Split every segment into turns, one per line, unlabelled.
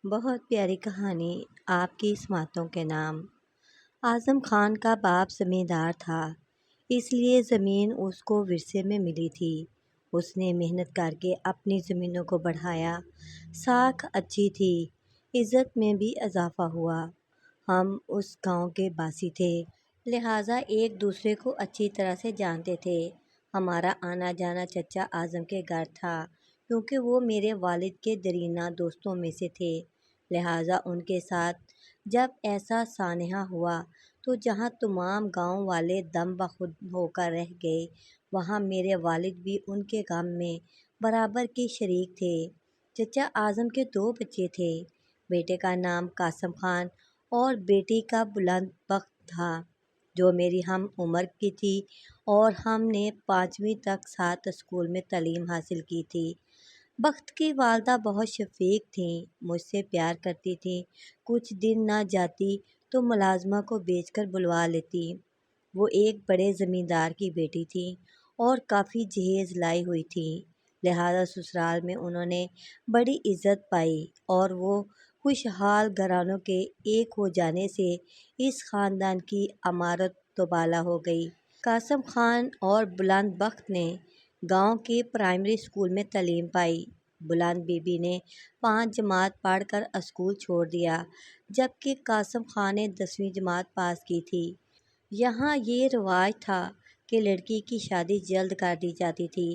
بہت پیاری کہانی آپ کی سماعتوں کے نام۔ اعظم خان کا باپ زمیندار تھا، اس لیے زمین اس کو ورثے میں ملی تھی۔ اس نے محنت کر کے اپنی زمینوں کو بڑھایا، ساکھ اچھی تھی، عزت میں بھی اضافہ ہوا۔ ہم اس گاؤں کے باسی تھے، لہٰذا ایک دوسرے کو اچھی طرح سے جانتے تھے۔ ہمارا آنا جانا چچا اعظم کے گھر تھا، کیونکہ وہ میرے والد کے دیرینہ دوستوں میں سے تھے، لہٰذا ان کے ساتھ جب ایسا سانحہ ہوا تو جہاں تمام گاؤں والے دم بخود ہو کر رہ گئے، وہاں میرے والد بھی ان کے غم میں برابر کے شریک تھے۔ چچا اعظم کے 2 بچے تھے، بیٹے کا نام قاسم خان اور بیٹی کا بلند بخت تھا، جو میری ہم عمر کی تھی، اور ہم نے 5ویں تک ساتھ اسکول میں تعلیم حاصل کی تھی۔ بخت کی والدہ بہت شفیق تھیں، مجھ سے پیار کرتی تھیں، کچھ دن نہ جاتی تو ملازمہ کو بیچ کر بلوا لیتی۔ وہ ایک بڑے زمیندار کی بیٹی تھیں اور کافی جہیز لائی ہوئی تھیں، لہٰذا سسرال میں انہوں نے بڑی عزت پائی، اور وہ خوشحال گھرانوں کے ایک ہو جانے سے اس خاندان کی عمارت دوبالا ہو گئی۔ قاسم خان اور بلند بخت نے گاؤں کے پرائمری اسکول میں تعلیم پائی۔ بلند بی بی نے 5 جماعت پڑھ کر اسکول چھوڑ دیا، جبکہ قاسم خان نے 10ویں جماعت پاس کی تھی۔ یہاں یہ رواج تھا کہ لڑکی کی شادی جلد کر دی جاتی تھی،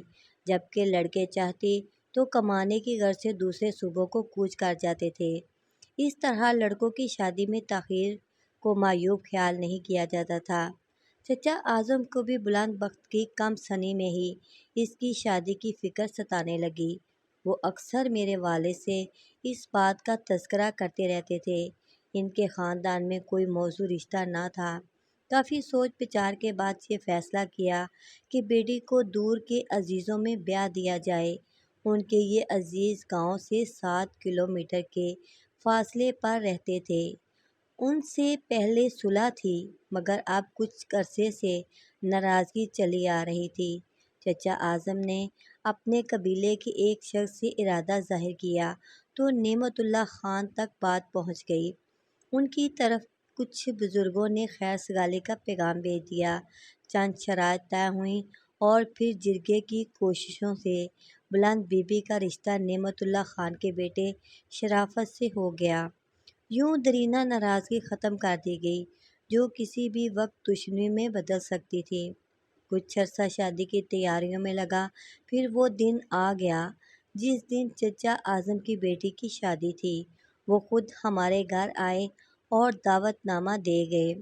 جبکہ لڑکے چاہتے تو کمانے کی غرض سے دوسرے صوبوں کو کوچ کر جاتے تھے۔ اس طرح لڑکوں کی شادی میں تاخیر کو معیوب خیال نہیں کیا جاتا تھا۔ چچا اعظم کو بھی بلند بخت کی کم سنی میں ہی اس کی شادی کی فکر ستانے لگی۔ وہ اکثر میرے والد سے اس بات کا تذکرہ کرتے رہتے تھے۔ ان کے خاندان میں کوئی موزوں رشتہ نہ تھا۔ کافی سوچ بچار کے بعد یہ فیصلہ کیا کہ بیٹی کو دور کے عزیزوں میں بیاہ دیا جائے۔ ان کے یہ عزیز گاؤں سے 7 کلومیٹر کے فاصلے پر رہتے تھے۔ ان سے پہلے صلح تھی، مگر اب کچھ عرصے سے ناراضگی چلی آ رہی تھی۔ چچا اعظم نے اپنے قبیلے کے ایک شخص سے ارادہ ظاہر کیا تو نعمت اللہ خان تک بات پہنچ گئی۔ ان کی طرف کچھ بزرگوں نے خیر سگالی کا پیغام بھیج دیا۔ چند شرائط طے ہوئیں اور پھر جرگے کی کوششوں سے بلند بی بی کا رشتہ نعمت اللہ خان کے بیٹے شرافت سے ہو گیا۔ یوں دیرینہ ناراضگی ختم کر دی گئی، جو کسی بھی وقت دشمنی میں بدل سکتی تھی۔ کچھ عرصہ شادی کی تیاریوں میں لگا، پھر وہ دن آ گیا جس دن چچا اعظم کی بیٹی کی شادی تھی۔ وہ خود ہمارے گھر آئے اور دعوت نامہ دے گئے۔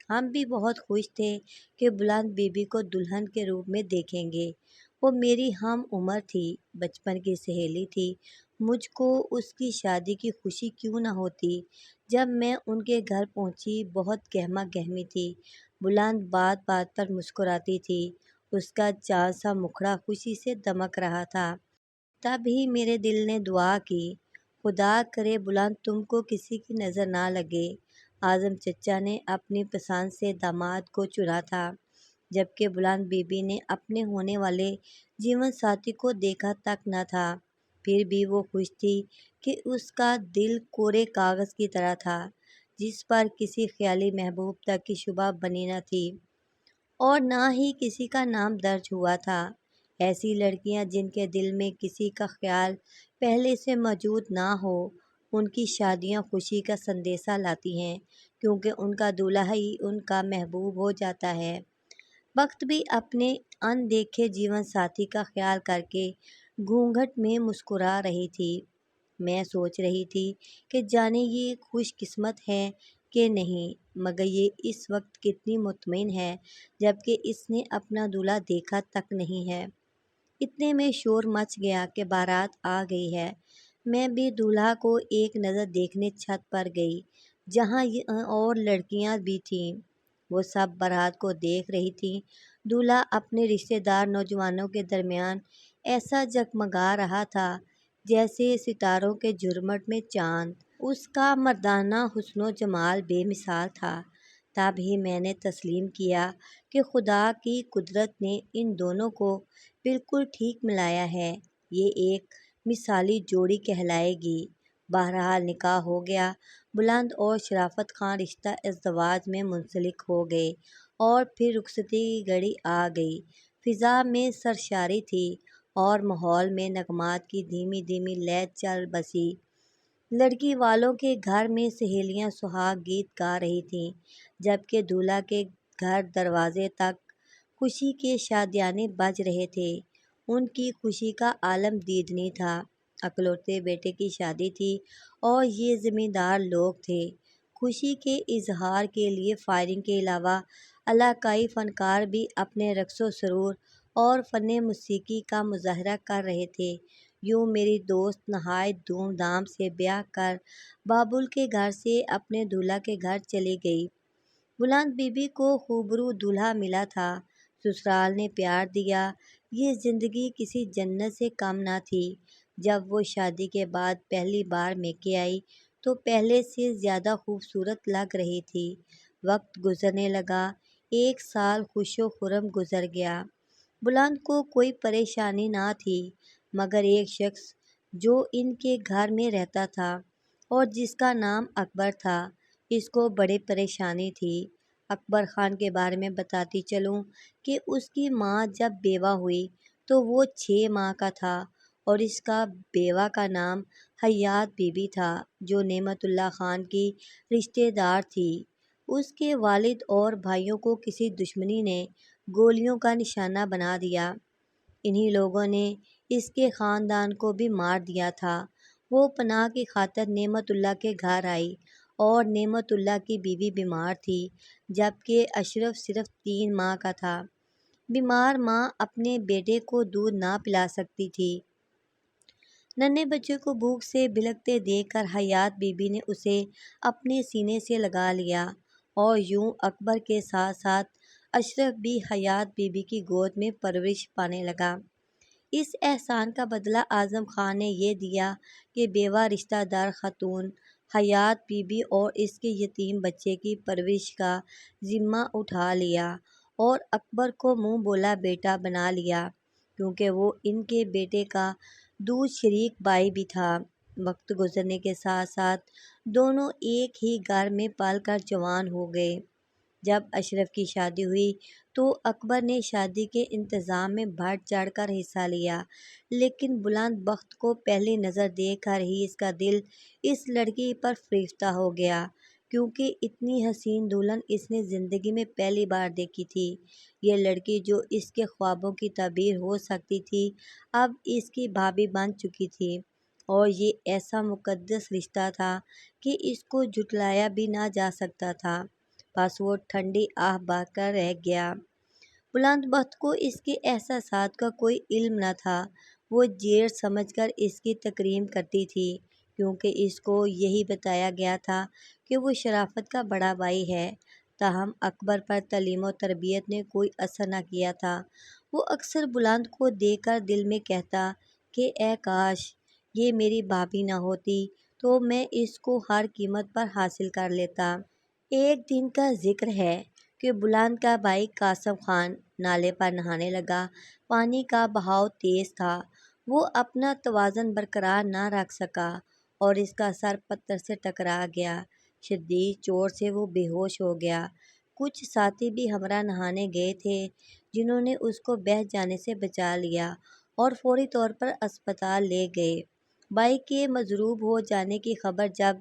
ہم بھی بہت خوش تھے کہ بلند بی بی کو دلہن کے روپ میں دیکھیں گے۔ وہ میری ہم عمر تھی، بچپن کی سہیلی تھی۔ مجھ کو اس کی شادی کی خوشی کیوں نہ ہوتی؟ جب میں ان کے گھر پہنچی، بہت گہما گہمی تھی۔ بلند بات بات پر مسکراتی تھی، اس کا چاند سا مکھڑا خوشی سے دمک رہا تھا۔ تب ہی میرے دل نے دعا کی، خدا کرے بلند تم کو کسی کی نظر نہ لگے۔ اعظم چچا نے اپنی پسند سے داماد کو چنا تھا، جبکہ بلند بی بی نے اپنے ہونے والے جیون ساتھی کو دیکھا تک نہ تھا۔ پھر بھی وہ خوش تھی کہ اس کا دل کورے کاغذ کی طرح تھا، جس پر کسی خیالی محبوب تک کی شبہ بنی نہ تھی، اور نہ ہی کسی کا نام درج ہوا تھا۔ ایسی لڑکیاں جن کے دل میں کسی کا خیال پہلے سے موجود نہ ہو، ان کی شادیاں خوشی کا سندیسہ لاتی ہیں، کیونکہ ان کا دولہا ہی ان کا محبوب ہو جاتا ہے۔ بخت بھی اپنے ان دیکھے جیون ساتھی کا خیال کر کے گھونگھٹ میں مسکرا رہی تھی۔ میں سوچ رہی تھی کہ جانے یہ خوش قسمت ہے کہ نہیں، مگر یہ اس وقت کتنی مطمئن ہے جبکہ اس نے اپنا دولہا دیکھا تک نہیں ہے۔ اتنے میں شور مچ گیا کہ بارات آ گئی ہے۔ میں بھی دولہا کو ایک نظر دیکھنے چھت پر گئی، جہاں اور لڑکیاں بھی تھیں۔ وہ سب بارات کو دیکھ رہی تھیں۔ دولہا اپنے رشتہ دار نوجوانوں کے درمیان ایسا جگمگا رہا تھا جیسے ستاروں کے جھرمٹ میں چاند۔ اس کا مردانہ حسن و جمال بے مثال تھا۔ تب ہی میں نے تسلیم کیا کہ خدا کی قدرت نے ان دونوں کو بالکل ٹھیک ملایا ہے، یہ ایک مثالی جوڑی کہلائے گی۔ بہرحال نکاح ہو گیا۔ بلند اور شرافت خان رشتہ ازدواج میں منسلک ہو گئے اور پھر رخصتی کی گھڑی آ گئی۔ فضا میں سرشاری تھی اور ماحول میں نغمات کی دھیمی دھیمی لہر چل بسی۔ لڑکی والوں کے گھر میں سہیلیاں سہاگ گیت گا رہی تھیں، جبکہ دولہا کے گھر دروازے تک خوشی کے شادیانے بج رہے تھے۔ ان کی خوشی کا عالم دیدنی تھا۔ اکلوتے بیٹے کی شادی تھی اور یہ زمیندار لوگ تھے۔ خوشی کے اظہار کے لیے فائرنگ کے علاوہ علاقائی فنکار بھی اپنے رقص و سرور اور فن موسیقی کا مظاہرہ کر رہے تھے۔ یوں میری دوست نہایت دھوم دھام سے بیاہ کر بابل کے گھر سے اپنے دولہا کے گھر چلی گئی۔ بلند بی بی کو خوبرو دولہا ملا تھا، سسرال نے پیار دیا۔ یہ زندگی کسی جنت سے کم نہ تھی۔ جب وہ شادی کے بعد پہلی بار میکے آئی تو پہلے سے زیادہ خوبصورت لگ رہی تھی۔ وقت گزرنے لگا، 1 سال خوش و خرم گزر گیا۔ بلند کو کوئی پریشانی نہ تھی، مگر ایک شخص جو ان کے گھر میں رہتا تھا اور جس کا نام اکبر تھا، اس کو بڑی پریشانی تھی۔ اکبر خان کے بارے میں بتاتی چلوں کہ اس کی ماں جب بیوہ ہوئی تو وہ 6 ماہ کا تھا اور اس کا بیوہ کا نام حیات بی بی تھا، جو نعمت اللہ خان کی رشتہ دار تھی۔ اس کے والد اور بھائیوں کو کسی دشمنی نے گولیوں کا نشانہ بنا دیا۔ انہی لوگوں نے اس کے خاندان کو بھی مار دیا تھا۔ وہ پناہ کی خاطر نعمت اللہ کے گھر آئی اور نعمت اللہ کی بیوی بیمار تھی، جبکہ اشرف صرف 3 ماہ کا تھا۔ بیمار ماں اپنے بیٹے کو دودھ نہ پلا سکتی تھی۔ ننھے بچے کو بھوک سے بلکتے دیکھ کر حیات بی بی نے اسے اپنے سینے سے لگا لیا اور یوں اکبر کے ساتھ ساتھ اشرف بھی حیات بی بی کی گود میں پرورش پانے لگا۔ اس احسان کا بدلہ اعظم خان نے یہ دیا کہ بیوہ رشتہ دار خاتون حیات بی بی اور اس کے یتیم بچے کی پرورش کا ذمہ اٹھا لیا اور اکبر کو منہ بولا بیٹا بنا لیا، کیونکہ وہ ان کے بیٹے کا دودھ شریک بھائی بھی تھا۔ وقت گزرنے کے ساتھ ساتھ دونوں ایک ہی گھر میں پل کر جوان ہو گئے۔ جب اشرف کی شادی ہوئی تو اکبر نے شادی کے انتظام میں بڑھ چڑھ کر حصہ لیا، لیکن بلند بخت کو پہلی نظر دیکھ کر ہی اس کا دل اس لڑکی پر فریفتہ ہو گیا، کیونکہ اتنی حسین دلہن اس نے زندگی میں پہلی بار دیکھی تھی۔ یہ لڑکی جو اس کے خوابوں کی تعبیر ہو سکتی تھی، اب اس کی بھابھی بن چکی تھی، اور یہ ایسا مقدس رشتہ تھا کہ اس کو جھٹلایا بھی نہ جا سکتا تھا۔ بس وہ ٹھنڈی آہ بھر کر رہ گیا۔ بلند بخت کو اس کے احساسات کا کوئی علم نہ تھا۔ وہ جیڑ سمجھ کر اس کی تکریم کرتی تھی، کیونکہ اس کو یہی بتایا گیا تھا کہ وہ شرافت کا بڑا بھائی ہے۔ تاہم اکبر پر تعلیم و تربیت نے کوئی اثر نہ کیا تھا۔ وہ اکثر بلند کو دیکھ کر دل میں کہتا کہ اے کاش یہ میری بھابھی نہ ہوتی تو میں اس کو ہر قیمت پر حاصل کر لیتا۔ ایک دن کا ذکر ہے کہ بلند کا بھائی قاسم خان نالے پر نہانے لگا۔ پانی کا بہاؤ تیز تھا، وہ اپنا توازن برقرار نہ رکھ سکا اور اس کا سر پتھر سے ٹکرا گیا۔ شدید چوٹ سے وہ بے ہوش ہو گیا۔ کچھ ساتھی بھی ہمراہ نہانے گئے تھے، جنہوں نے اس کو بہہ جانے سے بچا لیا اور فوری طور پر اسپتال لے گئے۔ بھائی کے مضروب ہو جانے کی خبر جب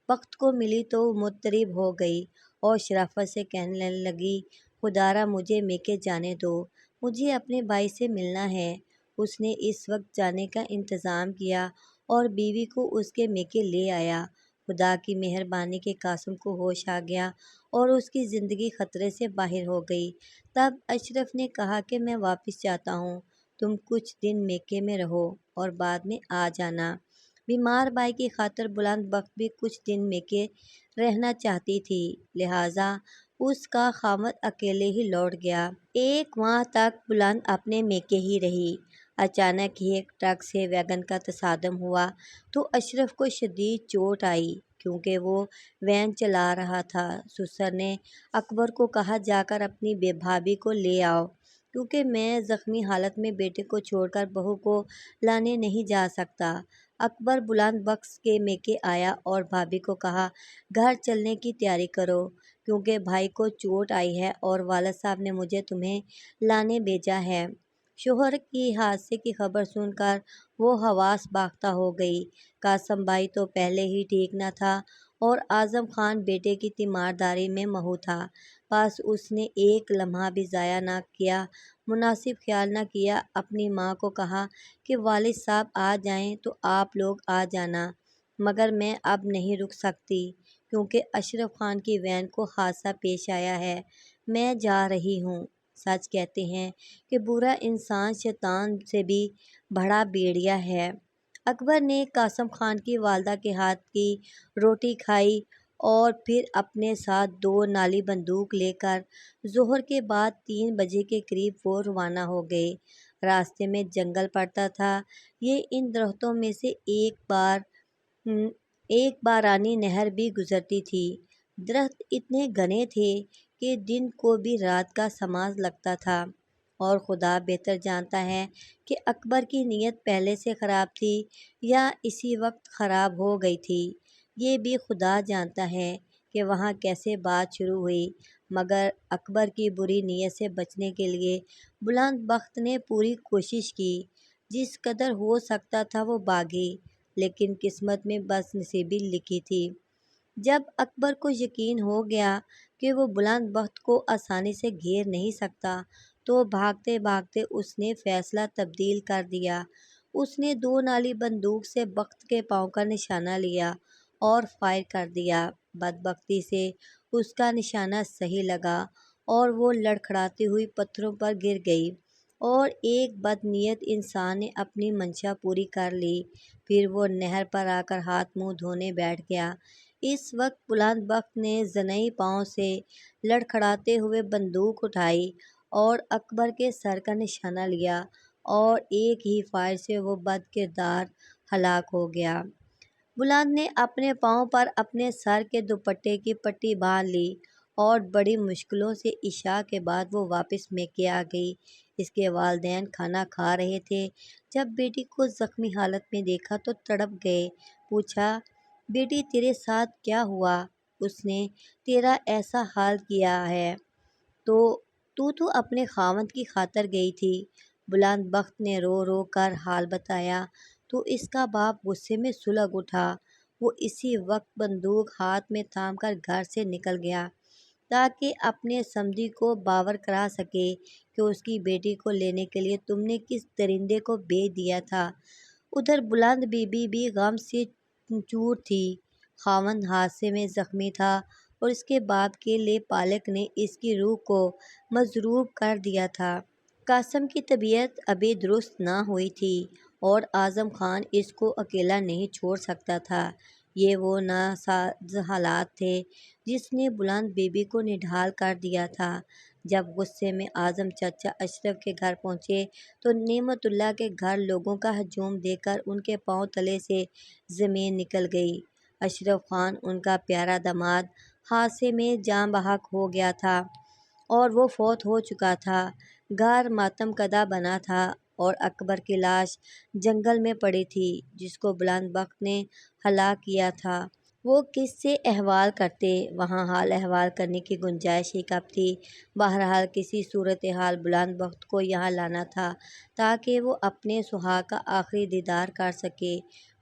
بخت کو ملی تو وہ مضطرب ہو گئی اور شرافت سے کہنے لگی، خدا را مجھے میکے جانے دو، مجھے اپنے بھائی سے ملنا ہے۔ اس نے اس وقت جانے کا انتظام کیا اور بیوی کو اس کے میکے لے آیا۔ خدا کی مہربانی کے قاسم کو ہوش آ گیا اور اس کی زندگی خطرے سے باہر ہو گئی۔ تب اشرف نے کہا کہ میں واپس جاتا ہوں، تم کچھ دن میکے میں رہو اور بعد میں آ جانا۔ بیمار بھائی کی خاطر بلند بخت بھی کچھ دن میکے رہنا چاہتی تھی، لہٰذا اس کا خاوند اکیلے ہی لوٹ گیا۔ 1 ماہ تک بلند اپنے میکے ہی رہی۔ اچانک ہی ایک ٹرک سے ویگن کا تصادم ہوا تو اشرف کو شدید چوٹ آئی، کیونکہ وہ وین چلا رہا تھا۔ سسر نے اکبر کو کہا، جا کر اپنی بھابھی کو لے آؤ، کیونکہ میں زخمی حالت میں بیٹے کو چھوڑ کر بہو کو لانے نہیں جا سکتا۔ اکبر بلند بخش کے میکے آیا اور بھابھی کو کہا گھر چلنے کی تیاری کرو کیونکہ بھائی کو چوٹ آئی ہے اور والد صاحب نے مجھے تمہیں لانے بھیجا ہے۔ شوہر کی حادثے کی خبر سن کر وہ حواس باختہ ہو گئی۔ قاسم بھائی تو پہلے ہی ٹھیک نہ تھا اور اعظم خان بیٹے کی تیمارداری میں مہو تھا، بس اس نے ایک لمحہ بھی ضائع نہ کیا، مناسب خیال نہ کیا۔ اپنی ماں کو کہا کہ والد صاحب آ جائیں تو آپ لوگ آ جانا، مگر میں اب نہیں رک سکتی کیونکہ اشرف خان کی وین کو حادثہ پیش آیا ہے، میں جا رہی ہوں۔ سچ کہتے ہیں کہ برا انسان شیطان سے بھی بڑا بھیڑیا ہے۔ اکبر نے قاسم خان کی والدہ کے ہاتھ کی روٹی کھائی اور پھر اپنے ساتھ 2 نالی بندوق لے کر ظہر کے بعد 3 بجے کے قریب وہ روانہ ہو گئے۔ راستے میں جنگل پڑتا تھا، یہ ان درختوں میں سے ایک بارانی نہر بھی گزرتی تھی۔ درخت اتنے گھنے تھے کہ دن کو بھی رات کا سماج لگتا تھا، اور خدا بہتر جانتا ہے کہ اکبر کی نیت پہلے سے خراب تھی یا اسی وقت خراب ہو گئی تھی۔ یہ بھی خدا جانتا ہے کہ وہاں کیسے بات شروع ہوئی، مگر اکبر کی بری نیت سے بچنے کے لیے بلند بخت نے پوری کوشش کی، جس قدر ہو سکتا تھا وہ بھاگی، لیکن قسمت میں بد نصیبی لکھی تھی۔ جب اکبر کو یقین ہو گیا کہ وہ بلند بخت کو آسانی سے گھیر نہیں سکتا تو بھاگتے بھاگتے اس نے فیصلہ تبدیل کر دیا۔ اس نے 2 نالی بندوق سے بخت کے پاؤں کا نشانہ لیا اور فائر کر دیا۔ بدبختی سے اس کا نشانہ صحیح لگا اور وہ لڑکھڑاتی ہوئی پتھروں پر گر گئی، اور ایک بد نیت انسان نے اپنی منشا پوری کر لی۔ پھر وہ نہر پر آ کر ہاتھ منہ دھونے بیٹھ گیا۔ اس وقت بلند بخت نے زنئی پاؤں سے لڑکھڑاتے ہوئے بندوق اٹھائی اور اکبر کے سر کا نشانہ لیا، اور ایک ہی فائر سے وہ بد کردار ہلاک ہو گیا۔ بلند نے اپنے پاؤں پر اپنے سر کے دوپٹے کی پٹی باندھ لی اور بڑی مشکلوں سے عشاء کے بعد وہ واپس میکے آ گئی۔ اس کے والدین کھانا کھا رہے تھے۔ جب بیٹی کو زخمی حالت میں دیکھا تو تڑپ گئے۔ پوچھا بیٹی تیرے ساتھ کیا ہوا؟ اس نے تیرا ایسا حال کیا ہے تو اپنے خاوند کی خاطر گئی تھی۔ بلند بخت نے رو رو کر حال بتایا تو اس کا باپ غصے میں سلگ اٹھا۔ وہ اسی وقت بندوق ہاتھ میں تھام کر گھر سے نکل گیا تاکہ اپنے سمدھی کو باور کرا سکے کہ اس کی بیٹی کو لینے کے لیے تم نے کس درندے کو بھیج دیا تھا۔ ادھر بلند بی بی بھی غم سے چور تھی۔ خاوند حادثے میں زخمی تھا اور اس کے باپ کے لیے پالک نے اس کی روح کو مضروب کر دیا تھا۔ قاسم کی طبیعت ابھی درست نہ ہوئی تھی اور اعظم خان اس کو اکیلا نہیں چھوڑ سکتا تھا۔ یہ وہ ناساز حالات تھے جس نے بلند بی بی کو نڈھال کر دیا تھا۔ جب غصے میں اعظم چچا اشرف کے گھر پہنچے تو نعمت اللہ کے گھر لوگوں کا ہجوم دیکھ کر ان کے پاؤں تلے سے زمین نکل گئی۔ اشرف خان ان کا پیارا داماد حادثے میں جاں بحق ہو گیا تھا اور وہ فوت ہو چکا تھا۔ گھر ماتم کدہ بنا تھا اور اکبر کی لاش جنگل میں پڑی تھی جس کو بلند بخت نے ہلاک کیا تھا۔ وہ کس سے احوال کرتے؟ وہاں حال احوال کرنے کی گنجائش ہی کب تھی؟ بہرحال کسی صورتحال بلند بخت کو یہاں لانا تھا تاکہ وہ اپنے سہاگ کا آخری دیدار کر سکے۔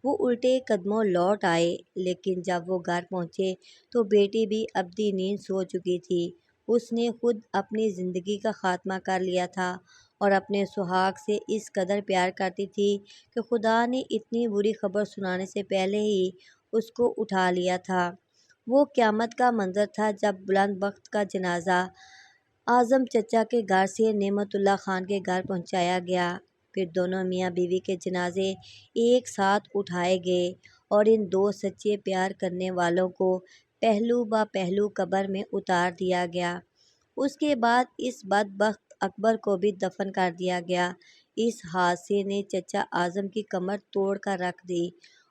وہ الٹے قدموں لوٹ آئے، لیکن جب وہ گھر پہنچے تو بیٹی بھی ابدی نیند سو چکی تھی۔ اس نے خود اپنی زندگی کا خاتمہ کر لیا تھا اور اپنے سہاگ سے اس قدر پیار کرتی تھی کہ خدا نے اتنی بری خبر سنانے سے پہلے ہی اس کو اٹھا لیا تھا۔ وہ قیامت کا منظر تھا جب بلند بخت کا جنازہ اعظم چچا کے گھر سے نعمت اللہ خان کے گھر پہنچایا گیا۔ پھر دونوں میاں بیوی کے جنازے ایک ساتھ اٹھائے گئے اور ان 2 سچے پیار کرنے والوں کو پہلو با پہلو قبر میں اتار دیا گیا۔ اس کے بعد اس بدبخت اکبر کو بھی دفن کر دیا گیا۔ اس حادثے نے چچا اعظم کی کمر توڑ کر رکھ دی۔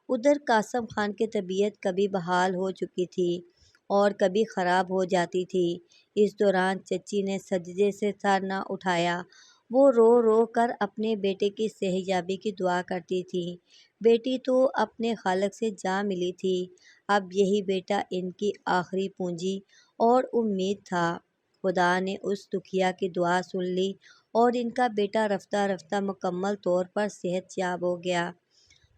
ادھر قاسم خان کی طبیعت کبھی بحال ہو چکی تھی اور کبھی خراب ہو جاتی تھی۔ اس دوران چچی نے سجدے سے سر نہ اٹھایا وہ رو رو کر اپنے بیٹے کی صحتیابی کی دعا کرتی تھی۔ بیٹی تو اپنے خالق سے جا ملی تھی، اب یہی بیٹا ان کی آخری پونجی اور امید تھا۔ خدا نے اس دکھیا کی دعا سن لی اور ان کا بیٹا رفتہ رفتہ مکمل طور پر صحت یاب ہو گیا۔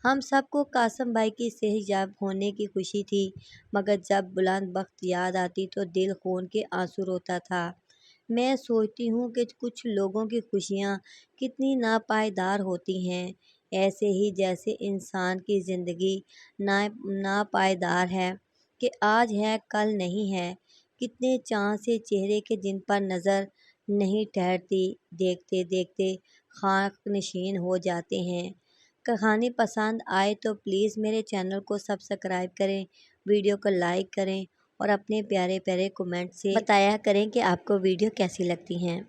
ہم سب کو قاسم بھائی کی صحت یاب ہونے کی خوشی تھی، مگر جب بلند بخت یاد آتی تو دل خون کے آنسو روتا تھا۔ میں سوچتی ہوں کہ کچھ لوگوں کی خوشیاں کتنی ناپائیدار ہوتی ہیں، ایسے ہی جیسے انسان کی زندگی ناپائیدار ہے کہ آج ہے کل نہیں ہے۔ کتنے چاند سے چہرے کے جن پر نظر نہیں ٹھہرتی، دیکھتے دیکھتے خاک نشین ہو جاتے ہیں۔ کہانی پسند آئے تو پلیز میرے چینل کو سبسکرائب کریں، ویڈیو کو لائک کریں اور اپنے پیارے پیارے کمنٹ سے بتایا کریں کہ آپ کو ویڈیو کیسی لگتی ہیں۔